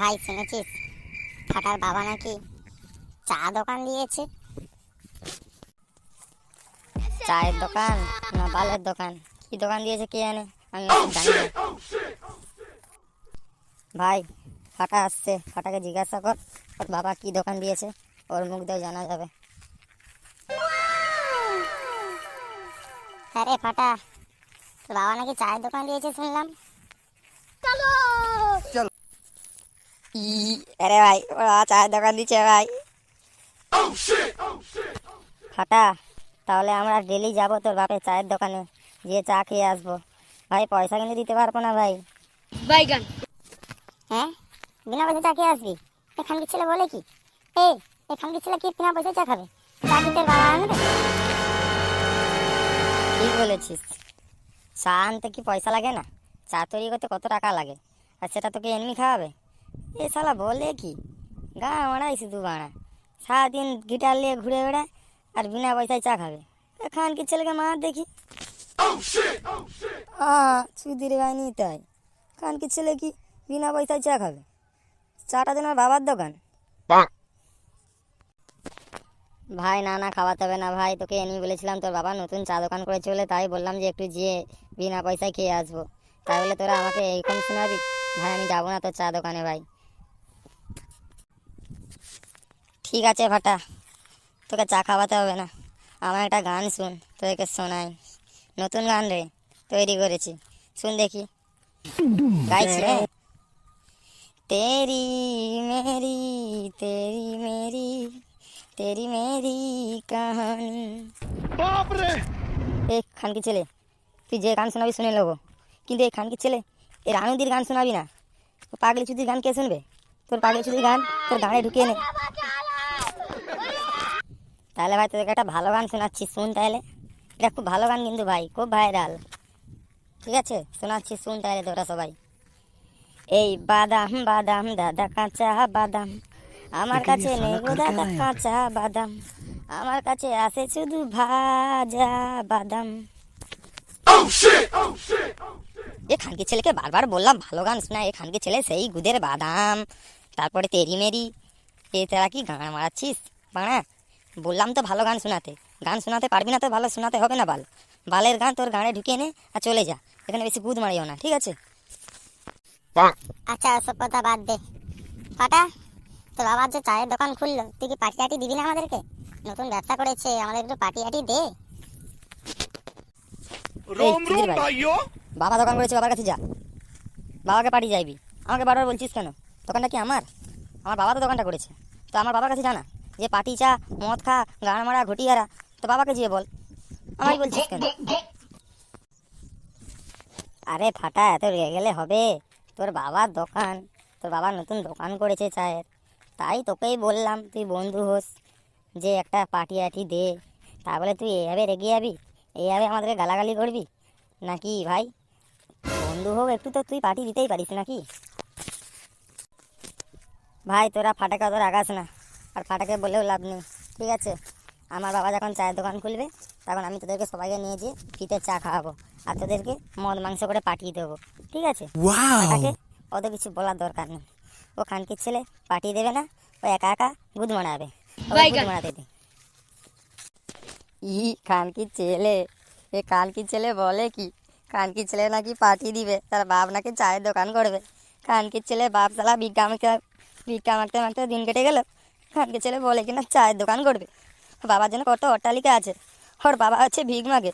ভাই শুনেছিস ফাটার বাবা নাকি চা দোকান দিয়েছে? চায়ের দোকান না বালের দোকান, কি দোকান দিয়েছে কে জানে, আমি ওসব জানি না। ভাই ফাটা আসছে, ফাটাকে জিজ্ঞাসা কর ওর বাবা কি দোকান দিয়েছে, ওর মুখ দিয়ে জানা যাবে। হ্যাঁ রে ফাটা, তোর বাবা নাকি চায়ের দোকান দিয়েছে শুনলাম। ই আরে ভাই ওরা চায়ের দোকান দিচ্ছে ভাই। ফাটা তাহলে আমরা ডেলি যাব তোর বাপের চায়ের দোকানে, গিয়ে চা খেয়ে আসবো। ভাই পয়সা কিন্তু দিতে পারবো না ভাই। বাইগান। হ্যাঁ বিনা পয়সা চা খেয়ে আসবি? এখানকার ছেলে বলে কি? এখানকার ছেলে কি বিনা পয়সা চা খাবে? চা কি তোর বাবা আনবে? ঠিক বলেছিস, চা আনতে কি পয়সা লাগে না? চা তৈরি করতে কত টাকা লাগে, আর সেটা তোকে এমনি খাওয়াবে? এ শালা বলে কি, গা মারাই শুধু বাড়া, সারাদিন গিটার নিয়ে ঘুরে বেড়ায় আর বিনা পয়সায় চা খাবে। এখানকার ছেলেকে মার দেখি। চুদির গাইনি তাই, খানকির ছেলে কি বিনা পয়সায় চা খাবে? চাটা দিন বাবার দোকান। ভাই না না খাওয়াতে হবে না ভাই, তোকে এমনি বলেছিলাম তোর বাবা নতুন চা দোকান করে চলে, তাই বললাম যে একটু যেয়ে বিনা পয়সায় খেয়ে আসবো। তাই বলে তোরা আমাকে এইরকম শোনাবি? ভাই আমি যাবো না তোর চা দোকানে ভাই। ঠিক আছে ফাটা, তোকে চা খাওয়াতে হবে না, আমার একটা গান শুন, তোদেরকে শোনাই। নতুন গান রে, তৈরি করেছি, শুন দেখি। গাইছি রে। তেরি মেরি তেরি মেরি তেরি মেরি কাহানি। बाप रे। এ খানকি ছেলে, তুই যে গান শোনাবি শুনে নেবো, কিন্তু এই খানকি ছেলে এ রানুদির গান শোনাবি না। পাগলি চুদির গান কে শুনবে? তোর পাগলি চুদির গান তোর গানে ঢুকিয়ে নে। তাহলে ভাই তোদেরকে একটা ভালো গান শোনাচ্ছি, শুন তাহলে। এটা খুব ভালো গান কিন্তু ভাই, খুব ভাইরাল। ঠিক আছে শোনাচ্ছি, শুন তাহলে তোরা সবাই। এই বাদাম বাদাম দাদা কাঁচা বাদাম, আমার কাছে নেই গো দাদা কাঁচা বাদাম, আমার কাছে আছে শুধু ভাজা বাদাম। এ খানকি ছেলেকে বারবার বললাম ভালো গান শোনা, এ খানকি ছেলে সেই গুদের বাদাম, তারপরে তেরি মেরি। এ তোরা কি গান মারাচ্ছিস বাড়া? বললাম তো ভালো গান শোনাতে, গান শোনাতে পারবি না তো ভালো শোনাতে হবে না। বালের গান তোর গানে ঢুকিয়ে নে আর চলে যা, এখানে বেশি গুদ মারিও না, ঠিক আছে? আচ্ছা ওসব কথা বাদ দে ফাটা, তোর বাবার যে চায়ের দোকান খুললো, তুই কি পার্টি আটি দিবি না আমাদেরকে? নতুন ব্যবসা করেছে, আমাদের একটু পার্টি আটি দে। रोम চুদির रोम ভাই, भाइयों। বাবা দোকান করেছে, বাবার কাছে যা, বাবাকে পার্টি যাইবি। আমাকে বারবার বলছিস কেন? দোকানটা কি আমার? আমার বাবা তো দোকানটা করেছে, তো আমার বাবার কাছে জানা যে পার্টি চা মদ খা গান মারা ঘটিয়ারা, তো বাবাকে যেয়ে বল, আমায় বলছিস কেন? আরে ফাটা এত রেগে গেলে হবে? তোর বাবার দোকান, তোর বাবা নতুন দোকান করেছে চায়ের, তাই তোকেই বললাম তুই বন্ধু হোস, যে একটা পার্টি আটি দে। তা বলে তুই এইভাবে রেগে যাবি, এইভাবে আমাদেরকে গালাগালি করবি নাকি ভাই? বন্ধু হোক একটু, তো তুই পার্টি দিতেই পারিস নাকি? ভাই তোরা ফাটাকে অত রাগাস না, আর ফাটাকে বলেও লাভ নেই, ঠিক আছে? আমার বাবা যখন চায়ের দোকান খুলবে, তখন আমি তোদেরকে সবাইকে নিয়ে যেয়ে ফ্রিতে চা খাওয়াবো, আর তোদেরকে মদ মাংস করে পাঠিয়ে দেবো, ঠিক আছে? ফাটাকে অত কিছু বলার দরকার নেই, ও খানকির ছেলে পাঠিয়ে দেবে না, ও একা একা গুদ মারাবে, গুদ মারাতে দে। ই খানকির ছেলে, এ খানকির ছেলে বলে কি, খানকির ছেলে নাকি পাঠিয়ে দিবে, তার বাপ নাকি চায়ের দোকান করবে। খানকির ছেলে বাপ সালা ভিক্ষা মারতে মারতে দিন কেটে গেল, খানকির ছেলে বলে কিনা চায়ের দোকান করবে। বাবার জন্য কত অট্টালিকা আছে, ওর বাবা হচ্ছে ভিক মাগে,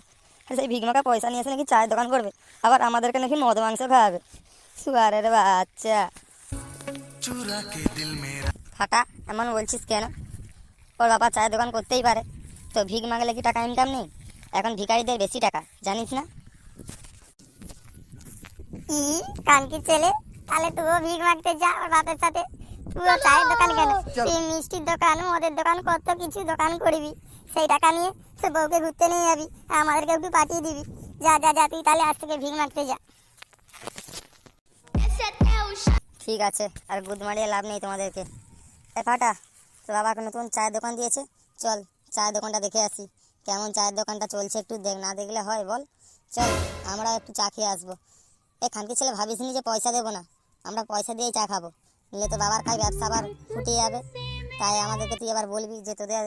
আর সেই ভিক মাগা পয়সা নিয়ে এসে নাকি চায়ের দোকান করবে, আবার আমাদেরকে নাকি মদ মাংস খাওয়াবে। সুয়ারের বাচ্চা। ফাটা এমন বলছিস কেন? ওর বাবা চায়ের দোকান করতেই পারে, তো ভিক মাগলে কি টাকা ইনকাম নেই? এখন ভিখারিদের বেশি টাকা, জানিস না? কানকির ছেলে, তাহলে তুইও ভিক মাগতে যা ওর বাপের সাথে। তুইও চায়ের দোকান কেন, তুই মিষ্টির দোকান মদের দোকান কত কিছু দোকান করবি, সেই টাকা নিয়ে তোর বউকে ঘুরতে নিয়ে যাবি, আর আমাদেরকে একটু পাঠিয়ে দিবি। যা যা যা, তুই তাহলে আজ থেকে ভিক মাগতে যা। ঠিক আছে, আর গুদ মারিয়ে লাভ নেই তোমাদেরকে। এ ফাটা, তোর বাবাকে নতুন চায়ের দোকান দিয়েছে, চল চায়ের দোকানটা দেখে আসি, কেমন চায়ের দোকানটা চলছে একটু দেখ, না দেখলে হয় বল? চল আমরা একটু চা খেয়ে আসবো। এ খানকি ছেলে ভাবিস নি যে পয়সা দেবো না, আমরা পয়সা দিয়েই চা খাবো, নিলে তো বাবার কাজ ব্যবসা আবার ফুটে যাবে। তাই আমাদেরকে তুই এবার বলবি যে তোদের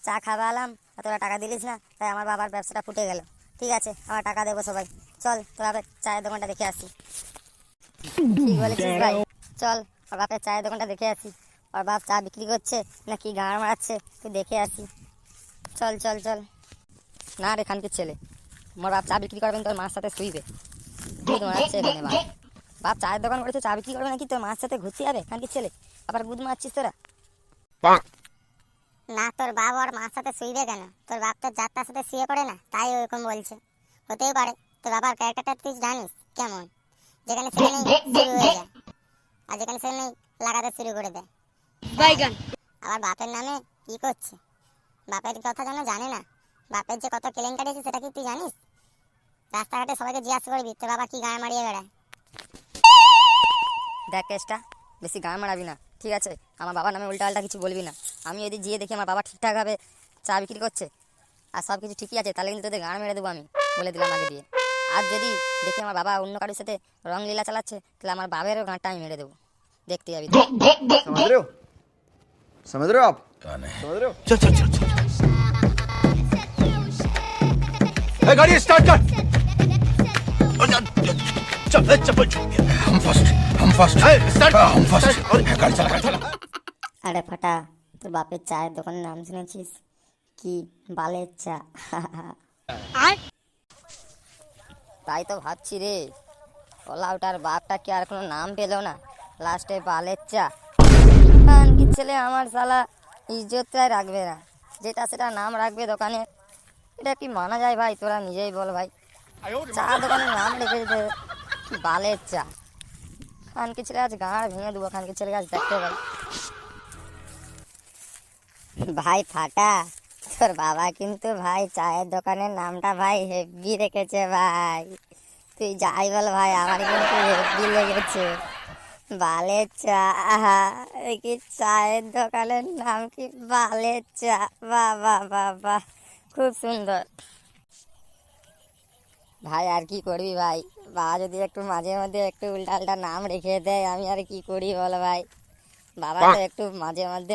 চা খাওয়া আলাম আর তোরা টাকা দিলিস না, তাই আমার বাবার ব্যবসাটা ফুটে গেল। ঠিক আছে, আমার টাকা দেবো সবাই। চল তোর বাপের চায়ের দোকানটা দেখে আসি। ঠিক বলেছিস ভাই, চল ওর বাপের চায়ের দোকানটা দেখে আসি। ওর বাপ চা বিক্রি করছে না কি গাঁড় মারাচ্ছে তুই দেখে আসি। চল চল চল। না রে খানকির ছেলে, মোর বাপ চা বিক্রি করবেন, তোর মার সাথে শুইবে। গুদ মারাচ্ছে এখানে বাপ। বাপ চায়ের দোকান করেছে, চা বিক্রি করবে নাকি তোর মার সাথে ঘুরতে যাবে খানকির ছেলে? আবার গুদ মারছিস তোরা। না, তোর বাপ আর মার সাথে শুইবে কেন? তোর বাপ তোর যাত্রার সাথে শুয়ে পড়ে না, তাই ওরকম বলছে। হতেই পারে। তোর বাবার ক্যারেক্টারটা তুই জানিস কেমন? যেখানে সেখানেই শুরু হয়ে যায়, আর যেখানে সেখানেই লাগাতে শুরু করে দেয়। বাইগান। আবার বাপের নামে কি করছে? বাপের কথা যেন জানে না। বাপের যে কত কেলেঙ্কারি আছে সেটা কি তুই জানিস? রাস্তাঘাটে সবাইকে জিজ্ঞাসা করবি তোর বাবা কি গায়ে মারিয়ে বেড়ায়। দেখ কেসটা, বেশি গান মারাবি না, ঠিক আছে? আমার বাবার নামে উল্টা আল্টা কিছু বলবি না। আমি যদি গিয়ে দেখি আমার বাবা ঠিকঠাকভাবে চা বিক্রি করছে আর সব কিছু ঠিকই আছে, তাহলে কিন্তু তোদের গান মেরে দেবো আমি, বলে দিলাম আগে দিয়ে। আর যদি দেখি আমার বাবা অন্য কারোর সাথে রং লীলা চালাচ্ছে, তাহলে আমার বাবারও গাঁটটা আমি মেরে দেবো। দেখতে যাবি তো। समझ रहे हो? समझ रहे हो आप? समझ रहे हो? चल चल चल चल ए, गाड़ी स्टार्ट कर चल चप्पल छूट गया हम फर्स्ट स्टार्ट हम फर्स्ट गाड़ी चला गाड़ी चला আরে ফাটা, তোর বাপের চায়ের দোকানের নাম শুনেছিস? কি বালের চা। তাই তো ভাবছি রে, ওলা ওটার বাপটা কি আর কোনো নাম পেলো না, লাস্টে বালের চা। কি ছেলে আমার শালা ইজ্জতটাই রাখবে না, যেটা সেটা নাম রাখবে দোকানে। এটা কি মানা যায় ভাই? তোরা নিজেই বল ভাই। চা দোকানের নাম রেখে দিতে বালের চা। খানকি ছেলে আজ গাঁড় ভেঙে দেবো, খানকি ছেলে আজ দেখতে ভাই। ভাই ফাটা, তোর বাবা কিন্তু ভাই চায়ের দোকানের নামটা ভাই হেভি রেখেছে ভাই। তুই যাই বল ভাই, আমার কিন্তু হেভি লেগেছে। বালের চা, আহা, এই কি চায়ের দোকানের নাম কি বালের চা! বাহ বাহ বাহ বাহ, খুব সুন্দর ভাই। আর কি করবি ভাই, বাবা যদি একটু মাঝে মধ্যে একটু উল্টা আল্টা নাম রেখে দেয়, আমি আর কি করি বল ভাই? বাবা তো একটু মাঝে মধ্যে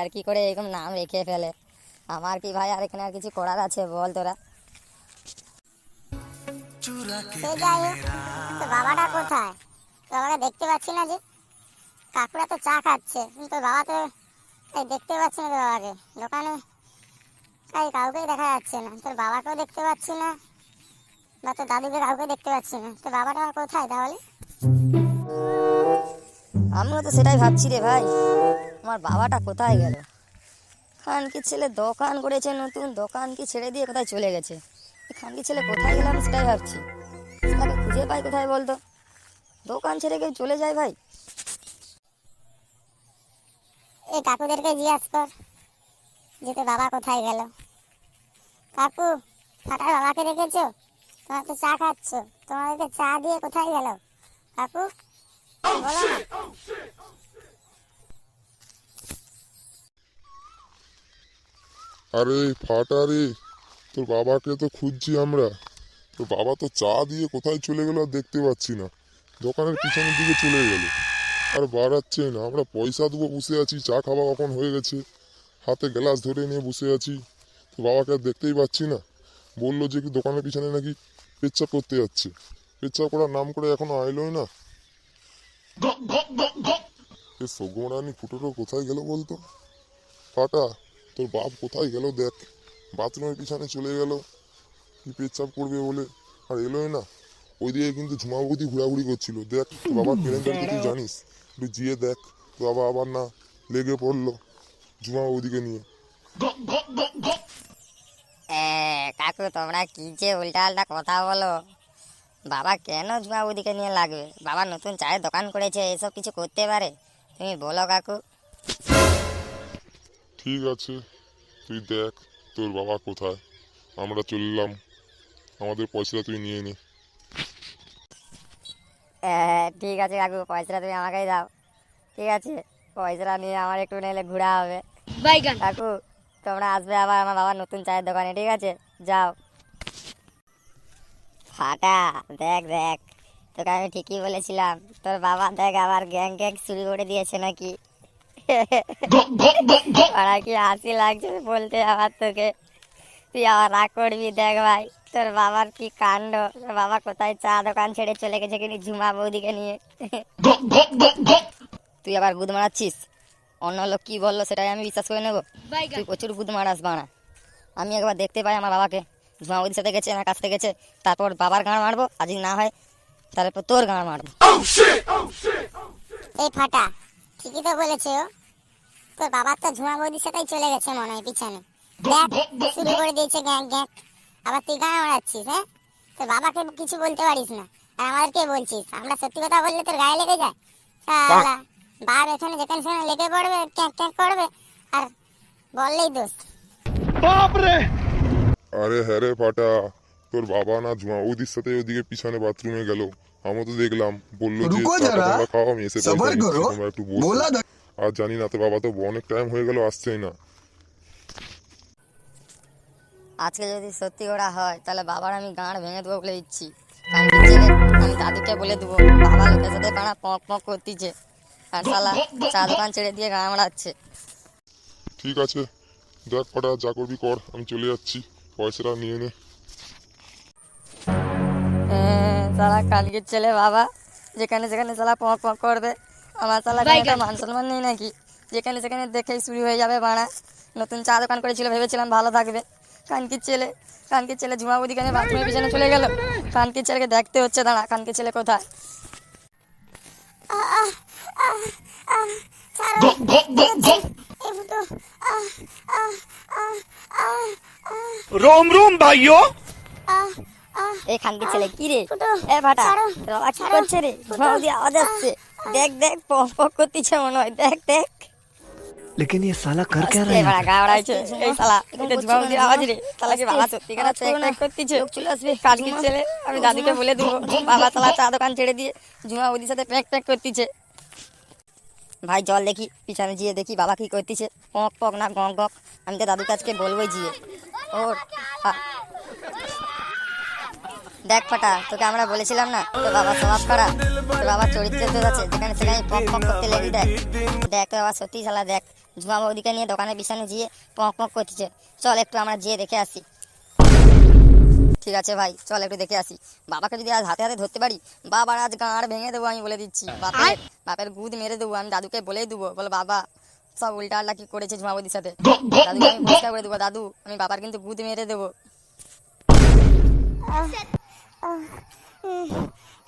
আর কি করে এরকম নাম রেখে ফেলে। আমার কি ভাই আর এখানে আর কিছু করার আছে বল তোরা? সে যাই হোক, তোর বাবাটা কোথায়? তোর বাবাকে দেখতে পাচ্ছি না যে। কাকুরা তো চা খাচ্ছে, কিন্তু তোর বাবা তো দেখতে পাচ্ছি না। তোর বাবাকে দোকানে কাউকেই দেখা যাচ্ছে না। তোর বাবাকেও দেখতে পাচ্ছি না, বা তোর দাদুকে কাউকে দেখতে পাচ্ছি না। তোর বাবাটা কোথায় তাহলে? আমিও তো সেটাই ভাবছি রে ভাই, আমার বাবাটা কোথায় গেল? খানকি ছেলে দোকান করেছে নতুন, দোকান কি ছেড়ে দিয়ে কোথায় চলে গেছে? খানকি ছেলে কোথায় গেল আমি সেটাই ভাবছি। তাকে খুঁজে পাই কোথায় বলতো? দোকান ছেড়ে কেউ চলে যায় ভাই? এই কাকুদেরকে জিজ্ঞাসা কর যে তোর বাবা কোথায় গেল। কাকু, ফাটার বাবাকে দেখেছো? তোমরা তো চা খাচ্ছ, তোমাদেরকে চা দিয়ে কোথায় গেল কাকু? বলো না। আরে ফাটা রে, তোর বাবাকে তো খুঁজছি আমরা। তোর বাবা তো চা দিয়ে কোথায় চলে গেল আর দেখতে পাচ্ছি না। দোকানের পিছনের দিকে চলে গেল আর বাড়াচ্ছে না। আমরা পয়সা দেবো বসে আছি, চা খাওয়া কখন হয়ে গেছে, হাতে গ্লাস ধরে নিয়ে বসে আছি। তোর বাবাকে আর দেখতেই পাচ্ছি না। বললো যে কি দোকানের পিছনে নাকি পেচ্ছাপ করতে যাচ্ছে, পেচ্ছাপ করার নাম করে এখনো আইলোই না। এ সগমরানি ফুটোটো কোথায় গেল বলতো? ফাটা, তোর বাপ কোথায় গেল দেখ। বাথরুমের পিছনে চলে গেল কি পেচ্ছাপ করবে বলে, আর এলোই না। ওইদিকে কিন্তু ঝুমাবতী ঘোরাঘুরি করছিল। দেখ তোর বাবার কেলেঙ্কারি তুই জানিস, তুই গিয়ে দেখ। তোর বাবা আবার না লেগে পড়লো ঝুমাবতীকে নিয়ে। কাকু তোমরা কি যে উল্টা আল্টা কথা বলো? বাবা কেন ঝুমাবুদিকে নিয়ে লাগবে? বাবা নতুন চায়ের দোকান করেছে, এসব কিছু করতে পারে? তুমি বলো কাকু। ঠিক আছে, তুই দেখ তোর বাবা কোথায়। আমরা চললাম, আমাদের পয়সাটা তুই নিয়ে নে। ঠিক আছে কাকু, পয়সাটা তুমি আমাকেই দাও। ঠিক আছে, পয়সাটা নিয়ে আমার একটু নিলে ঘোরা হবে। বাইগান। কাকু তোমরা আসবে আবার আমার বাবার নতুন চায়ের দোকানে, ঠিক আছে? যাও। ফাটা, দেখ দেখ তোকে আমি ঠিকই বলেছিলাম, তোর বাবা দেখ আবার গ্যাং গ্যাং শুরু করে দিয়েছে নাকি। আর কি হাসি লাগছে বলতে আবার তোকে, তুই আবার রাগ করবি। দেখ ভাই তোর বাবার কি কাণ্ড, তোর বাবা কোথায় চা দোকান ছেড়ে চলে গেছে কিনি ঝুমা বৌদিকে নিয়ে। তুই আবার গুদ মারাচ্ছিস, অন্য লোক কি বললো সেটাই আমি বিশ্বাস করে নেবো? তুই প্রচুর গুদ মারাস বানা। আমি একবার দেখতে পাই আমার বাবাকে ঝুমা বৌদির সাথে গেছে না কাছ থেকে গেছে, তারপর বাবার গাঁড় মারবো, আর যদি না হয় তারপর তোর গাঁড় মারবো। এই ফাটা ঠিকই তো বলেছে ও, তোর বাবার তো ঝুমা বৌদির সাথেই চলে গেছে মনে হয় পিছনে। দেখ শুরু করে দিয়েছে গ্যাং গ্যাং, আবার তুই গান মারাচ্ছিস। হ্যাঁ, তোর বাবাকে কিছু বলতে পারিস না আর আমাদেরকে বলছিস। আমরা সত্যি কথা বললে তোর গায়ে লেগে যায়। শালা বাপ এখানে যেখানে সেখানে লেগে পড়বে, ক্যাঁক ক্যাঁক করবে, আর বললেই দোষ। আরে হ্যাঁ রে ফাটা, তোর বাবা না ঝুমা বৌদির সাথে ওদিকে পিছনে বাথরুমে গেল, আমি তো দেখলাম। বললো যে রুকো চাটা যারা, তোমরা খাও, আমি এসে পয়সা সবার দিচ্ছি, করো, তোমরা একটু বসো। बोला था। আর জানি না তোর বাবা তো অনেক টাইম হয়ে গেল আসছেই না। আজকে যদি সত্যি ওরা হয় তাহলে বাবার আমি গাঁড় ভেঙে দেবো বলে দিচ্ছি। কালকে জেনে আমি দাদুকে বলে দেবো বাবা লোকের সাথে পাড়া পক পক করতেছে, আর শালা চা দোকান ছেড়ে দিয়ে গাঁ মারাচ্ছে। ঠিক আছে, দেখ ফাটা যা করবি কর, আমি চলে যাচ্ছি, পয়সাটা নিয়ে নে। শালা কালকের ছেলে বাবা যেখানে সেখানে শালা পক পক করবে, আমার শালা একটা মান সম্মান নেই নাকি? যেখানে সেখানে দেখেই শুরু হয়ে যাবে বাড়া। নতুন চা দোকান করেছিল ভেবেছিলাম ভালো থাকবে, কানকির ছেলে ঝুমা বৌদি কেন বাথরুমের পিছনে চলে গেল। কানকির ছেলেকে দেখতে হচ্ছে, দাঁড়া কানকির ছেলে কোথায়। रोम रोम भाइयों। এই খানকির ছেলে কি রে? এ ভাটা বাবা কি করছে রে? ঝুমা বৌদি আওয়াজ আসছে, দেখ দেখ পক পক করতেছে মনে হয়, দেখ দেখ। लेकिन ये साला कर क्या रहा এই है? বাড়া গা বাড়াইছে এই শালা, এটা ঝুমা বৌদির আওয়াজ রে। শালা কি বাবা সত্যি করে ট্যাক ট্যাক করতেছে? চলে আসবে কানকির ছেলে, আমি দাদুকে বলে দেবো বাবা শালা চা দোকান ছেড়ে দিয়ে ঝুমা বৌদির সাথে প্যাক প্যাক করতেছে। ভাই জল দেখি, পিছনে গিয়ে দেখি বাবা কি করতেছে, পক পক না গক গক। আমি তো দাদুকে আজকে বলবোই গিয়ে। ওর দেখ ফাটা, তোকে আমরা বলেছিলাম না তোর বাবা স্বভাব করা, তোর বাবার চরিত্রের দোষ আছে, যেখানে সেখানে পক পক করতে লেগে দেখ। দেখ তোর বাবা সত্যি শালা, দেখ ঝুমা বৌদিকে নিয়ে দোকানের পিছনে গিয়ে পক পক করতেছে। চল একটু আমরা যেয়ে দেখে আসি। ঠিক আছে ভাই চল একটু দেখে আসি। বাবাকে যদি আজ হাতে হাতে ধরতে পারি, বাবার আজ গাঁড় ভেঙে দেবো আমি বলে দিচ্ছি। বাপের গুদ মেরে দেবো, আমি দাদুকে বলেই দেবো, বলো বাবা সব উল্টা আল্টা কি করেছে ঝুমা বৌদির সাথে। দাদুকে আমি পরিষ্কার করে দেবো, দাদু আমি বাবার কিন্তু গুদ মেরে দেবো।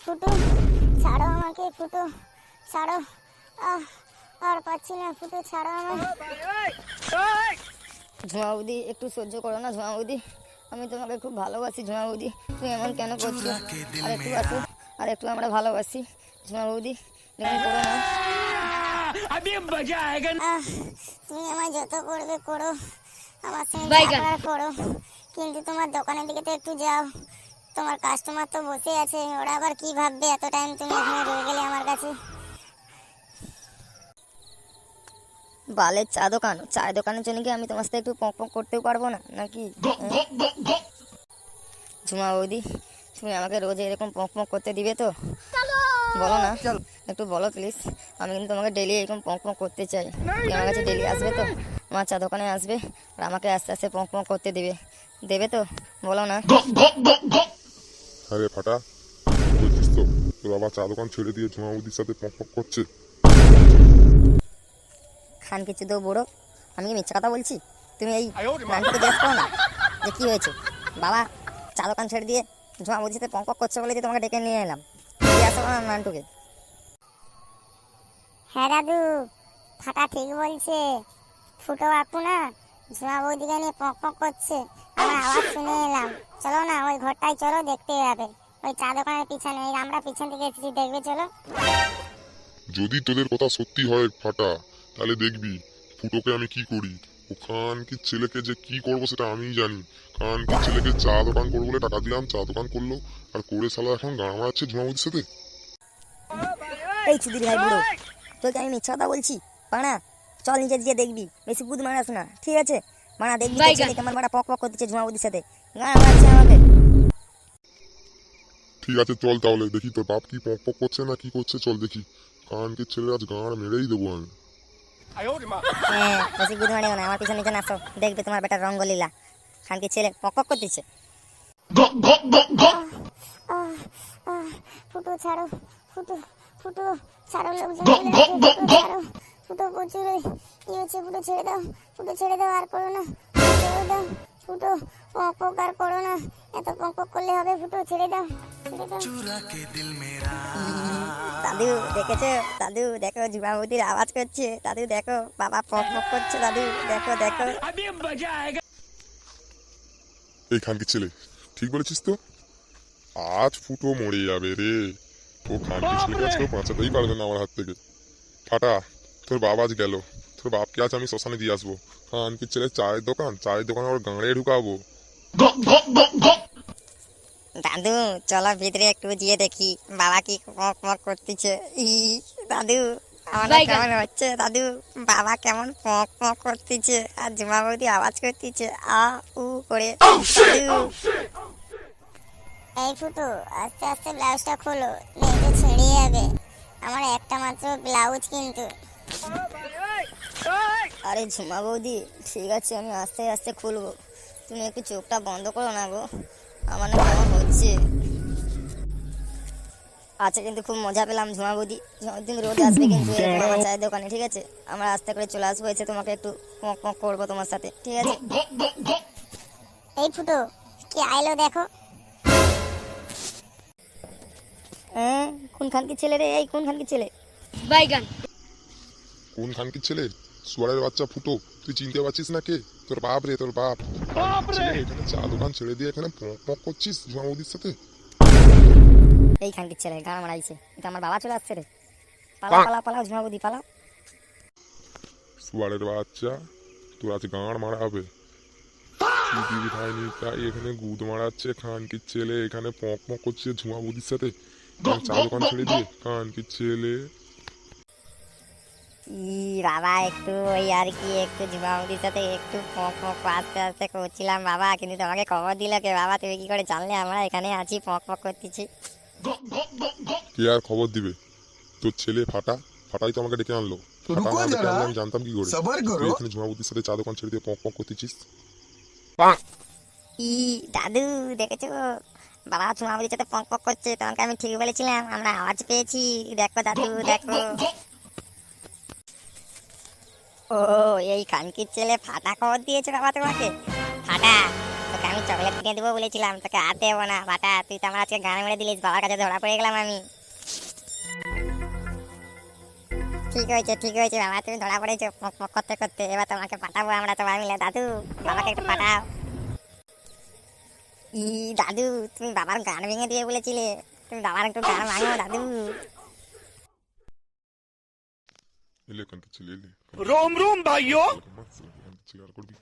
ফুটু ছাড়ো আমাকে, ফুটু ছাড়ো, আর পাচ্ছি না, ফুটু ছাড়ো আমাকে। ঝুমা বৌদি একটু সহ্য করো না ঝুমা বৌদি, আমি তোমাকে খুব ভালোবাসি ঝুমা বৌদি, তুমি এমন কেন করছো? আর একটু আসো, আর একটু আমরা ভালোবাসি ঝুমা বৌদি, এমন করো না। তুমি আমায় যত করবে করো, আমার সঙ্গে যা করার করো, কিন্তু তোমার দোকানের দিকে তো একটু যাও। তোমার কাস্টমার তো বসে আছে, ওরা আবার কি ভাববে এত টাইম তুমি এখানে রয়ে গেলে আমার কাছে। বালের চা দোকান, চায়ের দোকানের জন্য কি আমি তোমার সাথে একটু পক পক করতেও পারবো না নাকি? ঝুমা বৌদি তুমি আমাকে রোজ এরকম পক পক করতে দিবে তো? বলো না, একটু বলো প্লিজ। আমি কিন্তু তোমাকে ডেলি এরকম পক পক করতে চাই। তুমি আমার কাছে ডেলি আসবে তো? আমার চা দোকানে আসবে আর আমাকে আস্তে আস্তে পক পক করতে দেবে তো? বলো না। আরে ফাটা বলছিস তো তোর বাবা চা দোকান ছেড়ে দিয়ে ঝুমা বৌদির সাথে পক পক করছে? খান কিছু তো বুড়ো, আমি কি মিথ্যা কথা বলছি? তুমি এই নানটুকে জিজ্ঞেস করো না যে কি হয়েছে। বাবা চা দোকান ছেড়ে দিয়ে ঝুমা বৌদির সাথে পক পক করছে বলে যে তোমাকে ডেকে নিয়ে এলাম। জিজ্ঞাসা করো না নানটুকে। হ্যাঁ দাদু, ফাটা ঠিক বলছে, ফুটো আপু না ঝুমা বৌদিকে নিয়ে পক পক করছে, আমার আওয়াজ শুনে এলাম। চলো না ওই ঘরটায় চলো, দেখতে যাবে ওই চা দোকানের পিছনে, আমরা পিছন থেকে এসেছি, দেখবে চলো। যদি তোদের কথা সত্যি হয় ফাটা, তাহলে দেখবি ফুটোকে আমি কি করি। ওখান কি ছেলেকে যে কি করবো সেটা আমিই জানি। কারণ কি ছেলেকে চা দোকান করবো বলে টাকা দিলাম, চা দোকান করলো, আর করে শালা এখন গান মারাচ্ছে ঝুমা বৌদির সাথে। এই চুদির ভাই বুড়ো, তোকে আমি মিথ্যা কথা বলছি? পানা চল নিচে গিয়ে দেখবি, বেশি বুধ মারাস না, ঠিক আছে? মানা দেখবি তো ছেলেকে আমার মারা পক পক করতেছে ঝুমা বৌদির সাথে, গান মারাচ্ছে আমাকে। ঠিক আছে চল তাহলে দেখি তোর বাপ কি পক পক করছে না কি করছে, চল দেখি। কানকে ছেলে আজ গাঁড় মেরেই দেবো আমি। হ্যাঁ বেশি গুদ মারিও না, আমার পিছনে নিচে নাচো, দেখবে তোমার বেটার রঙ্গলীলা। খানকে ছেলে পক পক করতেছে। ফুটো ছাড়ো, ফুটো ফুটো ছাড়ো, লোকজন চলে আসবে, ফুটো ছাড়ো, ফুটো প্রচুর কি হচ্ছে, ফুটো ছেড়ে দাও, ফুটো ছেড়ে দাও, আর করো না, ফুটো ছেড়ে দাও, ফুটো পক পক আর করো না, এত পক পক করলে হবে, ফুটো ছেড়ে দাও, ছেড়ে দাও। দাদু দেখেছো, দাদু দেখো যুবাবতীর আওয়াজ করছে, দাদু দেখো বাবা পক পক করছে, দাদু দেখো দেখো। এই খানকে ছেলে ঠিক বলেছিস তো, আজ ফুটো মরে যাবে রে। ও খানকে ছেলেকে আজ কেউ বাঁচাতেই পারবে না আমার হাত থেকে। ফাটা, তোর বাবা আজ গেল, তোর বাপকে আজ আমি শ্মশানে দিয়ে আসবো। খানকে ছেলে চায়ের দোকান ওর গাঁড়ে ঢুকাবো। দাদু চলো ভিতরে একটু গিয়ে দেখি বাবা কি পক পক করতেছে। দাদু আমার কেমন হচ্ছে, দাদু বাবা কেমন পক পক করতেছে, আর যুবাবতী আওয়াজ করতেছে আ উ করে। দাদু এই ফুটো আস্তে আস্তে ব্লাউজটা খোলো, মেয়েটা ছেড়ে যাবে, আমার একটা মাত্র ব্লাউজ কিন্তু। আরে ঝুমা বৌদি ঠিক আছে আমি আস্তে আস্তে খুলবো, তুমি একটু চোখটা বন্ধ করো না গো, আমার না কেমন হচ্ছে। আচ্ছা কিন্তু খুব মজা পেলাম ঝুমা বৌদি, তুমি রোজ আসবে কিন্তু এরকম আমার চায়ের দোকানে, ঠিক আছে? আমরা আস্তে করে চলে আসবো, এসে তোমাকে একটু পক পক করবো তোমার সাথে, ঠিক আছে? এই ফুটো কি আইলো দেখো। হ্যাঁ কোন খানকি ছেলে রে, এই কোন খানকি ছেলে? কোন খানকে ছেলে? সুয়ারের বাচ্চা ফুটো, তুই চিনতে পারছিস না কে? তোর বাপ রে, তোর বাপ। ছেলে, এখানে চা দোকান ছেড়ে দিয়ে এখানে পক পক করছিস ঝুমা বৌদির সাথে? এই খানকির ছেলে গান মারাইছে, এটা আমার বাবা চলে আসছে রে। পালা পালা পালা ঝুমা বৌদি পালা। সুয়ারের বাচ্চা, তোর আজ গাঁড় মারা হবে। দিদি ভাই তাই এখানে গুদ মারাচ্ছে খানকির ছেলে, এখানে পক পক করছে ঝুমা বৌদির সাথে। চা দোকান ছেড়ে দিয়ে খানকির ছেলে। বাবা একটু ওই আর কি একটু ঝুমাবুদির সাথে একটু পক পক আস্তে আস্তে করছিলাম বাবা, কিন্তু তোমাকে খবর দিল কে বাবা? তুমি কি করে জানলে আমরা এখানে আছি পক পক করতেছি? কে আর খবর দিবে? তোর ছেলে ফাটাই তো আমাকে ডেকে আনলো। ফাটা না ডেকে আনলে আমি জানতাম কি করে? তুই এখানে ঝুমাবুদির সাথে চা দোকান ছেড়ে দিয়ে পক পক করতেছিস। দাদু দেখেছো বাবা ঝুমাবুদির সাথে পক পক করছে, তোমাকে আমি ঠিক বলেছিলাম, আমরা আওয়াজ পেয়েছি, দেখো দাদু দেখো। ও এই কানকির ছেলে ফাটা খবর দিয়েছে বাবা তোমাকে? ফাটা তোকে আমি চকলেট কিনে দেবো বলেছিলাম, তোকে আর দেবো না ফাটা, তুই তো আমার আজকে গান মেরে দিলিস, বাবার কাছে ধরা পড়ে গেলাম আমি। ঠিক হয়েছে বাবা, তুমি ধরা পড়েছো পক পক করতে করতে, এবার তোমাকে পাঠাবো আমরা সবাই মিলে। দাদু বাবাকে একটু পাঠাও। দাদু তুমি বাবার গান ভেঙে দিয়ে বলেছিলে, তুমি বাবার একটু গান ভাঙো দাদু। এলে খানকির ছেলে এলে। रोम रोम भाइयों ছেলে আর করবি।